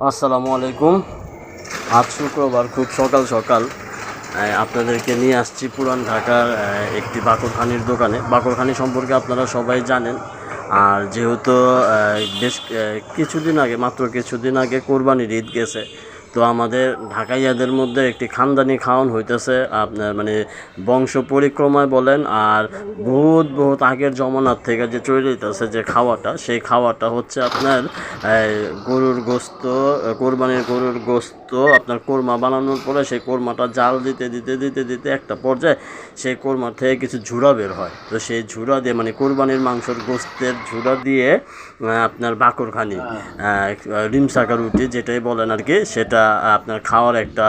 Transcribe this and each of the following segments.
আসসালামু আলাইকুম। আজ শুক্রবার খুব সকাল সকাল আপনাদেরকে নিয়ে আসছি পুরান ঢাকার একটি বাকরখানির দোকানে। বাকরখানি সম্পর্কে আপনারা সবাই জানেন। আর যেহেতু বেশ মাত্র কিছুদিন আগে কোরবানির ঈদ গেছে, তো আমাদের ঢাকাইয়াদের মধ্যে একটি খানদানি খাওয়ান হইতেছে আপনার মানে বংশ পরিক্রমায় বলেন আর বহুত আগের জমানার থেকে যে চলে যেতেছে যে খাওয়াটা, সেই খাওয়াটা হচ্ছে আপনার গরুর গোস্ত, কোরবানির গরুর গোস্ত আপনার কোরমা বানানোর পরে সেই কোরমাটা জাল দিতে দিতে দিতে দিতে একটা পর্যায়ে সেই কোরমা থেকে কিছু ঝুরা বের হয়। তো সেই ঝুরা দিয়ে মানে কোরবানির মাংসের গোস্তের ঝুরা দিয়ে আপনার বাকরখানি রিমসাকা রুটি যেটাই বলেন আর কি, সেটা আপনার খাওয়ার একটা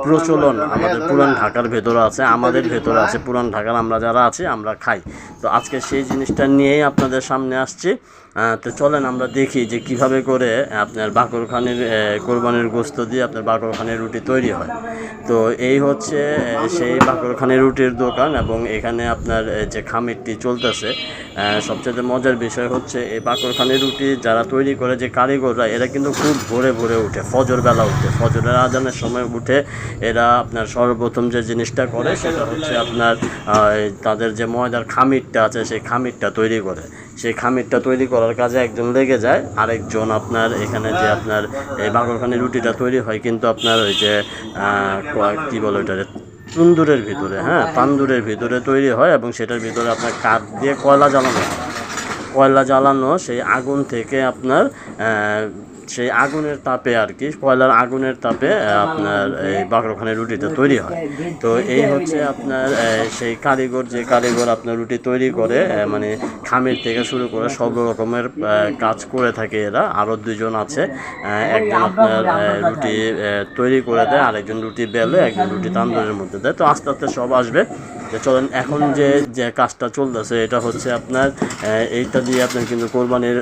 প্রচলন আমাদের পুরান ঢাকার ভেতরে আছে, আমাদের ভেতরে আছে। পুরান ঢাকার আমরা যারা আছি আমরা খাই। তো আজকে সেই জিনিসটা নিয়েই আপনাদের সামনে আসছি। তো চলেন আমরা দেখি যে কিভাবে করে আপনার বাকরখানির কোরবানির গোস্ত দিয়ে আপনার বাকরখানির রুটি তৈরি হয়। তো এই হচ্ছে সেই বাকরখানির রুটির দোকান, এবং এখানে আপনার যে খামিরটি চলতেছে। সবচেয়ে মজার বিষয় হচ্ছে এই বাকরখানির রুটি যারা তৈরি করে যে কারিগররা, এরা কিন্তু খুব ভোরে ভোরে উঠে, ফজরবেলা উঠে, ফজরের আজানের সময় উঠে এরা আপনার সর্বপ্রথম যে জিনিসটা করে সেটা হচ্ছে আপনার তাদের যে ময়দার খামিরটা আছে সেই খামিরটা তৈরি করে। সেই খামিরটা তৈরি করার কাজে একজন লেগে যায়, আরেকজন আপনার এখানে যে আপনার এই বাকরখানি রুটিটা তৈরি হয় কিন্তু আপনার ওই যে কী বলে ওইটা তন্দুরের ভিতরে, তান্দুরের ভিতরে তৈরি হয়, এবং সেটার ভিতরে আপনার কাঠ দিয়ে কয়লা জ্বালানো সেই আগুন থেকে আপনার সেই আগুনের তাপে আর কি, কয়লার আগুনের তাপে আপনার এই বাকরখানির রুটিটা তৈরি হয়। তো এই হচ্ছে আপনার সেই যে কারিগর আপনার রুটি তৈরি করে, মানে খামির থেকে শুরু করে সব রকমের কাজ করে থাকে এরা। আরও দুজন আছে, একজন আপনার রুটি তৈরি করে দেয়, আরেকজন রুটি বেলে, একজন রুটি তান্দুরের মধ্যে দেয়। তো আস্তে আস্তে সব আসবে। চলেন এখন যে কাজটা চলতেছে এটা হচ্ছে আপনার এইটা দিয়ে আপনার কিন্তু কোরবানির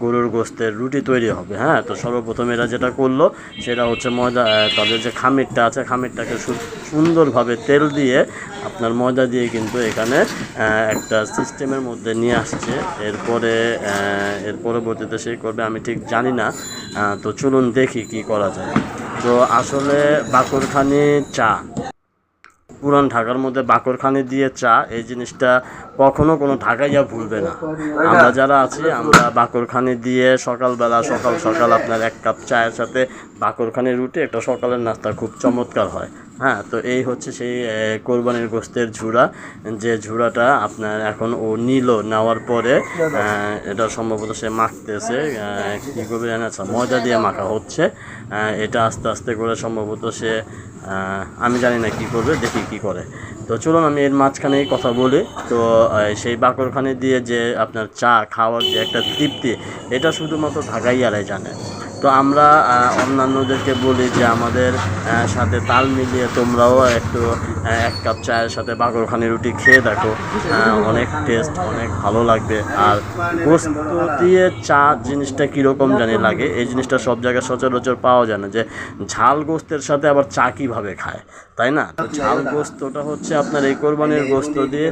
গরুর গোস্তের রুটি তৈরি হবে। তো সর্বপ্রথম এরা যেটা করলো সেটা হচ্ছে ময়দা, তাদের যে খামিরটা আছে খামিরটাকে সুন্দরভাবে তেল দিয়ে আপনার ময়দা দিয়ে কিন্তু এখানে একটা সিস্টেমের মধ্যে নিয়ে আসছে। এর পরবর্তীতে সে করবে আমি ঠিক জানি না। তো চলুন দেখি কি করা যায়। তো আসলে বাকরখানি চা, পুরান ঢাকার মধ্যে বাকরখানি দিয়ে চা, এই জিনিসটা কখনো কোনো ঢাকাইয়া ভুলবে না। আমরা যারা আছি আমরা বাকরখানি দিয়ে সকালবেলা সকাল আপনার এক কাপ চায়ের সাথে বাকরখানির রুটি একটা সকালের নাস্তা খুব চমৎকার হয়। তো এই হচ্ছে সেই কোরবানির গোস্তের ঝুরা, যে ঝুরাটা আপনার এখন ও নেওয়ার পরে এটা সম্ভবত সে মাখতেছে, কী করবে জানা, ময়দা দিয়ে মাখা হচ্ছে। এটা আস্তে আস্তে করে সম্ভবত সে, আমি জানি না কি করবে, দেখি কি করে। তো চলুন আমি এর মাঝখানেই কথা বলি। তো সেই বাকরখানি দিয়ে যে আপনার চা খাওয়ার যে একটা তৃপ্তি, এটা শুধুমাত্র ঢাকাইয়ারাই জানে। তো আমরা অন্যান্যদেরকে বলি যে আমাদের সাথে তাল মিলিয়ে তোমরাও একটু এক কাপ চায়ের সাথে বাকরখানি রুটি খেয়ে দেখো, অনেক টেস্ট, অনেক ভালো লাগবে। আর গোস্ত দিয়ে চা জিনিসটা কীরকম জানি লাগে, এই জিনিসটা সব জায়গায় সচরাচর পাওয়া যায় না, যে ঝাল গোস্তের সাথে আবার চা কীভাবে খায়, তাই না? তো ঝাল গোস্তটা হচ্ছে আপনার এই কোরবানির গোস্ত দিয়ে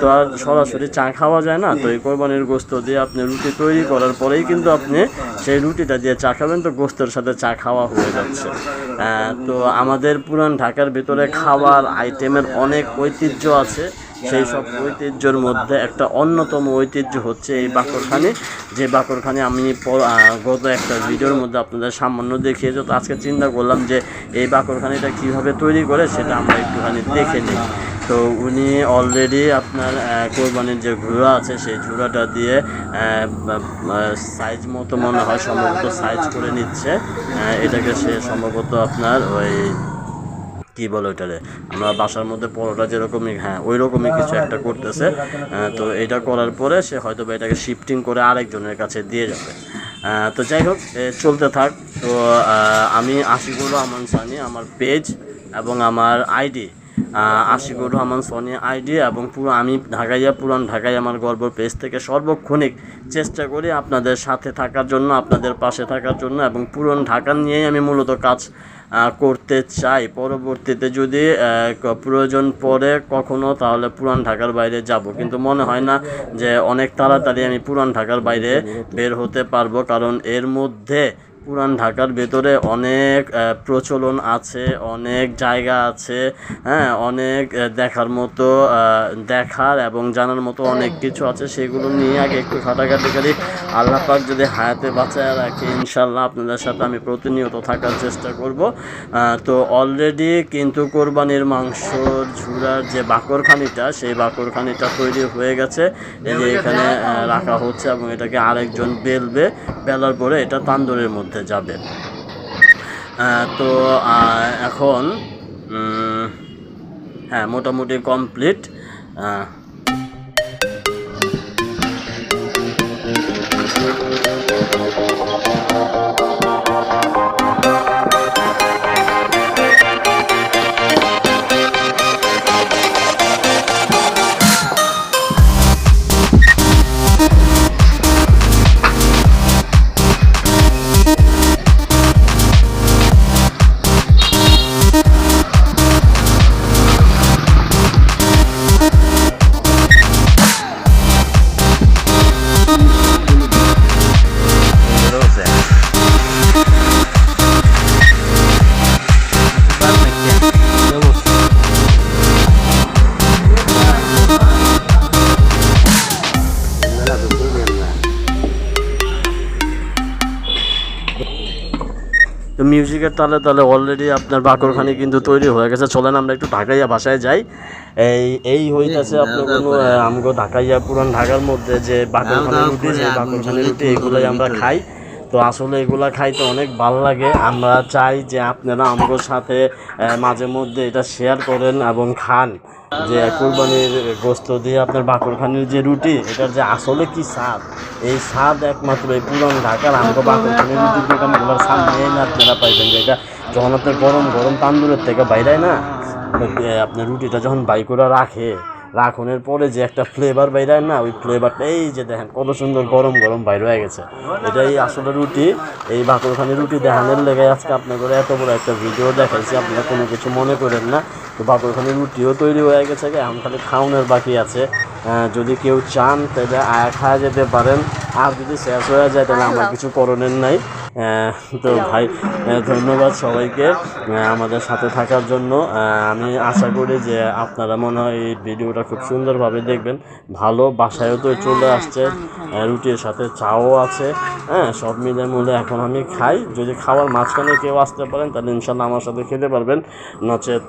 তো আর সরাসরি চা খাওয়া যায় না। তো এই কোরবানির গোস্ত দিয়ে আপনি রুটি তৈরি করার পরেই কিন্তু আপনি সেই রুটিটা দিয়ে চা খাবেন, তো গোস্তের সাথে চা খাওয়া হয়ে যাচ্ছে। তো আমাদের পুরান ঢাকার ভিতরে খাওয়ার আইটেমের অনেক ঐতিহ্য আছে। সেই সব ঐতিহ্যের মধ্যে একটা অন্যতম ঐতিহ্য হচ্ছে এই বাকরখানি, যে বাকরখানি আমি গত একটা ভিডিওর মধ্যে আপনাদের সামান্য দেখিয়েছি। তো আজকে চিন্তা করলাম যে এই বাকরখানিটা কীভাবে তৈরি করে সেটা আমরা একটুখানি দেখে নিই। তো উনি অলরেডি আপনার কোরবানির যে ঝুরা আছে সেই ঝুরাটা দিয়ে সাইজ মতো মনে হয় সম্ভবত সাইজ করে নিচ্ছে। এটাকে সে সম্ভবত আপনার ওই কী বলে ওইটারে, আমরা বাসার মধ্যে পরোটা যেরকমই ওই রকমই কিছু একটা করতেছে। তো এটা করার পরে সে হয়তো বা এটাকে শিফটিং করে আরেকজনের কাছে দিয়ে যাবে। তো যাই হোক, চলতে থাক। তো আমি আশিকুর রহমান সানি, আমার পেজ এবং আমার আইডি আশিকুর রহমান সোনি আইডি, এবং আমি পুরান ঢাকায় আমার গর্ব পেজ থেকে সর্বক্ষণিক চেষ্টা করি আপনাদের সাথে থাকার জন্য, আপনাদের পাশে থাকার জন্য, এবং পুরান ঢাকা নিয়েই আমি মূলত কাজ করতে চাই। পরবর্তীতে যদি প্রয়োজন পড়ে কখনো, তাহলে পুরান ঢাকার বাইরে যাব, কিন্তু মনে হয় না যে অনেক তাড়াতাড়ি আমি পুরান ঢাকার বাইরে বের হতে পারবো, কারণ এর মধ্যে পুরান ঢাকার ভেতরে অনেক প্রচলন আছে, অনেক জায়গা আছে, হ্যাঁ, অনেক দেখার এবং জানার মতো অনেক কিছু আছে। সেগুলো নিয়ে আগে একটু ঘাটাঘাটি করি। আল্লাহ পাক যদি হায়াতে বাঁচায় রাখে, ইনশাল্লাহ আপনাদের সাথে আমি প্রতিনিয়ত থাকার চেষ্টা করব। তো অলরেডি কিন্তু কোরবানির মাংসর ঝুরার যে বাকরখানিটা, সেই বাকরখানিটা তৈরি হয়ে গেছে। এই যে এখানে রাখা হচ্ছে এবং এটাকে আরেকজন বেলার পরে এটা তান্দুরের মধ্যে যাবে। তো এখন হ্যাঁ, মোটামুটি কমপ্লিট। তো মিউজিকের তালে তালে অলরেডি আপনার বাকরখানি কিন্তু তৈরি হয়ে গেছে। চলেন আমরা একটু ঢাকাইয়া বাসায় যাই। এই হইতেছে আপনার কোনো আমগো ঢাকাইয়া পুরান ঢাকার মধ্যে যে বাকরখানি রুটি, যে বাকরখানি রুটি এগুলোই আমরা খাই। তো আসলে এগুলা খাইতে অনেক ভালো লাগে। আমরা চাই যে আপনারা আমগোর সাথে মাঝে মধ্যে এটা শেয়ার করেন এবং খান, যে কুরবানির গোস্ত দিয়ে আপনার বাকরখানির যে রুটি, এটার যে আসলে কি স্বাদ, এই স্বাদ একমাত্র এই পুরান ঢাকার আমগো বাকরখানির রুটির দোকানগুলোর সামনে না আপনারা পাইবেন। যে এটা যখন আপনার গরম গরম তান্দুরের থেকে বাইরায় না, আপনার রুটিটা যখন বাই করে রাখনের পরে যে একটা ফ্লেভার বাইরায় না, ওই ফ্লেভারটা এই যে দেখেন কত সুন্দর গরম গরম বাইর হয়ে গেছে। এটাই আসলে রুটি। এই বাকরখানির রুটি দেখানোর লেগে আজকে আপনাদের এত বড় একটা ভিডিও দেখাইছি, আপনারা কোনো কিছু মনে করেন না। তো বাকরখানির রুটিও তৈরি হয়ে গেছে, এখন খালি খাওয়ানোর বাকি আছে। যদি কেউ চান তাহলে খাওয়া যেতে পারেন, আর যদি শেষ হয়ে যায় তাহলে আমার কিছু করণের নাই। তো ভাই, ধন্যবাদ সবাইকে আমাদের সাথে থাকার জন্য। আমি আশা করি যে আপনারা মনে হয় এই ভিডিওটা খুব সুন্দরভাবে দেখবেন। ভালো বাসায়ও তো চলে আসছে, রুটির সাথে চাও আছে, হ্যাঁ, সব মিলে এখন আমি খাই। যদি খাওয়ার মাঝখানে কেউ আসতে পারেন তাহলে ইনশাল্লাহ আমার সাথে খেতে পারবেন, নচেত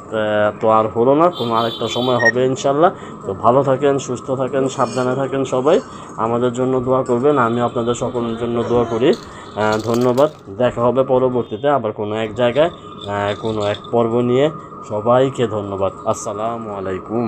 তো আর হলো না, কোনো আরেকটা সময় হবে ইনশাল্লাহ। তো ভালো থাকেন, সুস্থ থাকেন, সাবধানে থাকেন সবাই। আমাদের জন্য দোয়া করবেন, আমি আপনাদের সকলের জন্য দোয়া করি। ধন্যবাদ। দেখা হবে পরবর্তীতে আবার কোনো এক জায়গায়, কোনো এক পর্ব নিয়ে। সবাইকে ধন্যবাদ। আসসালামু আলাইকুম।